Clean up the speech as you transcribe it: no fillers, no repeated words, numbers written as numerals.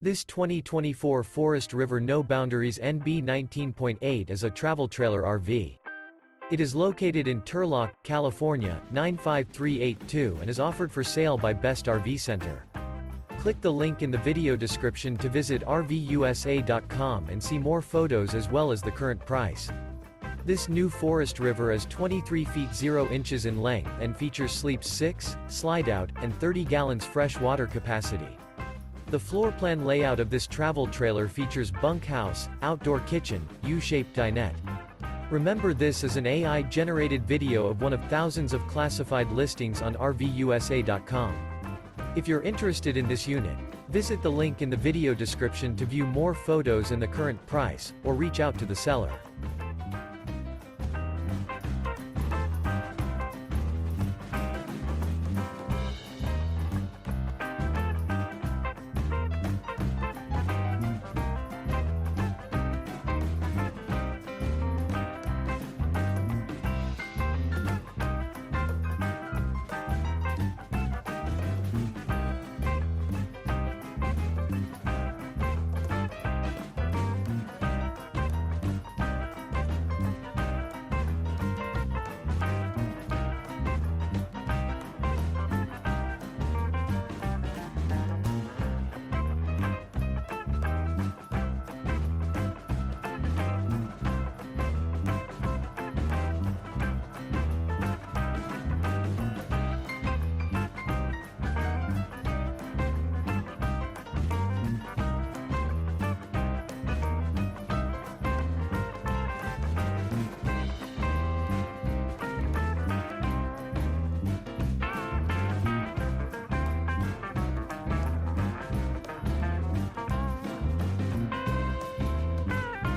This 2024 Forest River No Boundaries NB 19.8 is a travel trailer RV. It is located in Turlock, California, 95382 and is offered for sale by Best RV Center. Click the link in the video description to visit RVUSA.com and see more photos as well as the current price. This new Forest River is 23 feet 0 inches in length and features sleeps 6, Slideout, and 30 gallons fresh water capacity. The floor plan layout of this travel trailer features bunkhouse, outdoor kitchen, U-shaped dinette. Remember, this is an AI-generated video of one of thousands of classified listings on RVUSA.com. If you're interested in this unit, visit the link in the video description to view more photos and the current price, or reach out to the seller.